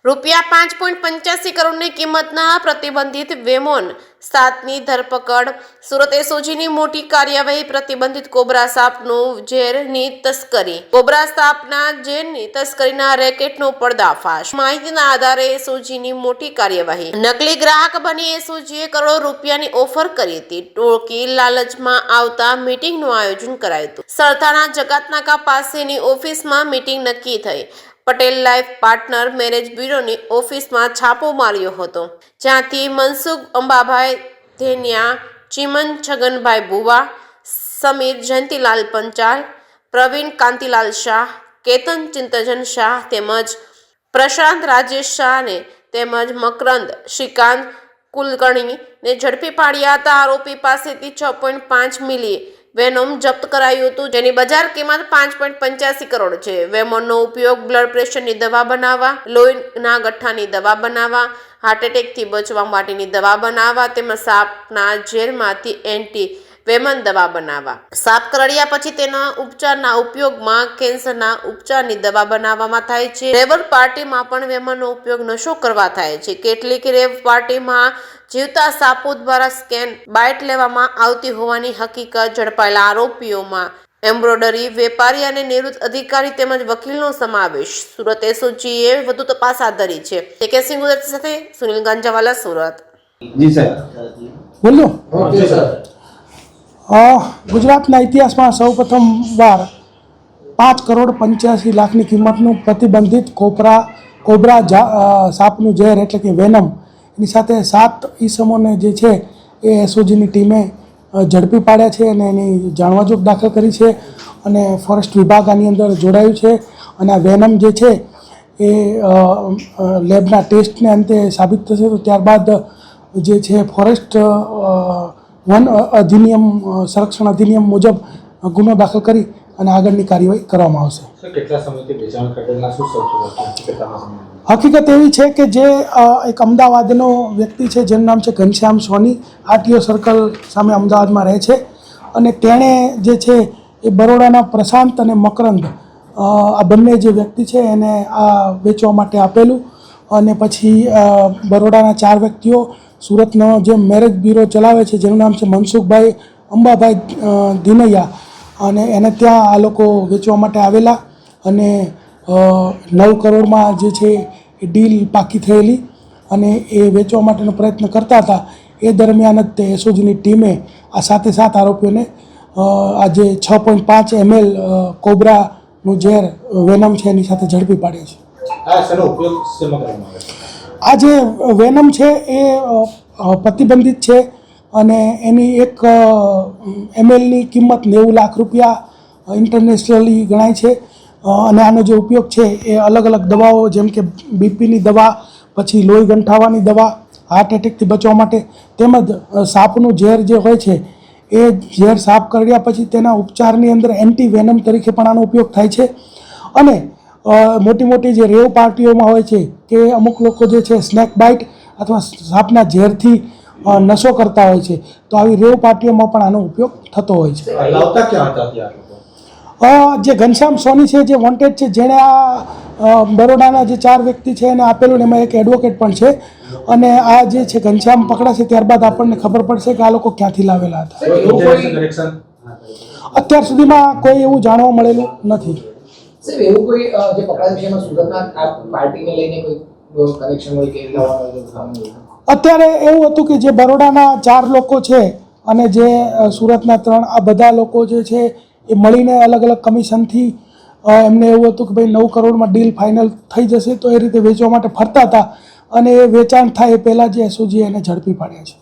₹5.85 કરોડની કિંમતના પ્રતિબંધિત વેમોન 7ની ધરપકડ। સુરત એસઓજીની મોટી કાર્યવાહી। પ્રતિબંધિત કોબરા સાપનું ઝેરની તસ્કરી। કોબરા સાપના ઝેરની તસ્કરીના રેકેટનો પર્દાફાશ। માહિતીના આધારે એસઓજીની મોટી કાર્યવાહી। નકલી ગ્રાહક બની એસઓજીએ કરોડો રૂપિયાની ઓફર કરી હતી। ટોળકી લાલચમાં આવતા મીટિંગનું આયોજન કરાયું હતું। સરથાણા જકાતનાકા પાસેની ઓફિસમાં મીટિંગ નક્કી થઈ। પટેલ લાઈફ પાર્ટનર મેરેજ બ્યુરોની ઓફિસમાં છાપો માર્યો હતો, જ્યાંથી મનસુખ અંબાભાઈ ધેનિયા, ચીમન છગનભાઈ બુવા, સમીર જયંતિલાલ પંચાલ, પ્રવીણ કાંતિલાલ શાહ, કેતન ચિંતજન શાહ તેમજ પ્રશાંત રાજેશ શાહને તેમજ મકરંદ શ્રીકાંત કુલકર્ણીને ઝડપી પાડ્યા હતા। આરોપી પાસેથી 6.5 મિલી વેનોમ જપ્ત કરાયું હતું, જેની બજાર કિંમત 5.85 કરોડ છે। વેમોનનો ઉપયોગ બ્લડ પ્રેશરની દવા બનાવવા, લોહીના ગઠ્ઠાની દવા બનાવવા, હાર્ટ એટેકથી બચવા માટેની દવા બનાવવા તેમજ સાપના ઝેરમાંથી એન્ટી વેમન દવા બનાવવા, સાપ કરડ્યા પછી તેના ઉપચારના ઉપયોગમાં કેન્સરના ઉપચારની દવા બનાવવામાં થાય છે। રેવર પાર્ટીમાં પણ વેમનનો ઉપયોગ નશો કરવા થાય છે। કેટલીક રેવ પાર્ટીમાં જીવતા સાપો દ્વારા સ્કેન બાઇટ લેવામાં આવતી હોવાની હકીકત ઝડપાયેલા આરોપીઓમાં એમ્બ્રોડરી વેપારી અને નિવૃત્ત અધિકારી તેમજ વકીલનો સમાવેશ। સુરત એસઓજીએ વધુ તપાસ હાથ ધરી છે। કે સિંહ ગુજરાતી સાથે સુનિલ ગાંજાવાલા, સુરત। જી સર, બોલો। Okay sir. ગુજરાતના ઇતિહાસમાં સૌપ્રથમવાર 5.85 કરોડની કિંમતનું પ્રતિબંધિત કોબરા સાપનું ઝેર એટલે કે વેનમ એની સાથે 7 ઈસમોને જે છે એ એસઓજીની ટીમે ઝડપી પાડ્યા છે અને એની જાણવાજોગ દાખલ કરી છે અને ફોરેસ્ટ વિભાગ આની અંદર જોડાયું છે અને આ વેનમ જે છે એ લેબના ટેસ્ટને અંતે સાબિત થશે તો ત્યારબાદ જે છે ફોરેસ્ટ વન અધિનિયમ સંરક્ષણ અધિનિયમ મુજબ ગુનો દાખલ કરી અને આગળની કાર્યવાહી કરવામાં આવશે। કેટલા સમયથી વેચાણ કરેલા શું સૌથી હકીકત એવી છે કે જે એક અમદાવાદનો વ્યક્તિ છે જેનું નામ છે ઘનશ્યામ સોની, આરટીઓ સર્કલ સામે અમદાવાદમાં રહે છે અને તેણે જે છે એ બરોડાના પ્રશાંત અને મકરંદ આ બંને જે વ્યક્તિ છે એને આ વેચવા માટે આપેલું અને પછી બરોડાના 4 વ્યક્તિઓ સુરતનો જે મેરેજ બ્યુરો ચલાવે છે જેનું નામ છે મનસુખભાઈ અંબાભાઈ ધીનૈયા અને એને ત્યાં આ લોકો વેચવા માટે આવેલા અને 9 કરોડમાં જે છે એ ડીલ પાકી થયેલી અને એ વેચવા માટેનો પ્રયત્ન કરતા હતા। એ દરમિયાન જ તે એસઓજીની ટીમે આ 7 આરોપીઓને આ જે 6.5 ml કોબરાનું ઝેર વેનમ છે એની સાથે ઝડપી પાડ્યા છે। આ જે વેનમ છે એ પ્રતિબંધિત છે અને એની 1 mlની કિંમત 90 લાખ રૂપિયા ઇન્ટરનેશનલી ગણાય છે અને આનો જે ઉપયોગ છે એ અલગ અલગ દવાઓ જેમ કે બીપીની દવા, પછી લોહી ગંઠાવાની દવા, હાર્ટ એટેકથી બચવા માટે તેમજ સાપનું ઝેર જે હોય છે એ ઝેર સાપ કરડ્યા પછી તેના ઉપચારની અંદર એન્ટી વેનમ તરીકે પણ આનો ઉપયોગ થાય છે અને મોટી મોટી જે રેવ પાર્ટીઓમાં હોય છે કે અમુક લોકો જે છે સ્નેક બાઇટ અથવા સાપના ઝેરથી નશો કરતા હોય છે તો આવી રેવ પાર્ટીઓમાં પણ આનો ઉપયોગ થતો હોય છે। જે ઘનશ્યામ સોની છે જે વોન્ટેડ છે જેણે આ બરોડાના જે 4 વ્યક્તિ છે એને આપેલું ને એમાં એક એડવોકેટ પણ છે અને આ જે છે ઘનશ્યામ પકડાશે ત્યારબાદ આપણને ખબર પડશે કે આ લોકો ક્યાંથી લાવેલા હતા। અત્યાર સુધીમાં કોઈ એવું જાણવા મળેલું નથી। એવું કોઈ જે પકડાયું છે એમાં સુરતના આ પાર્ટીને લઈને કોઈ કનેક્શન હોય કે અત્યારે એવું હતું કે જે બરોડાના 4 લોકો છે અને જે સુરતના 3 આ બધા લોકો જે છે એ મળીને અલગ અલગ કમિશનથી એમને એવું હતું કે ભાઈ 9 કરોડમાં ડીલ ફાઇનલ થઈ જશે તો એ રીતે વેચવા માટે ફરતા હતા અને એ વેચાણ થાય એ પહેલાં જે એસઓજીએ એને ઝડપી પાડ્યા છે।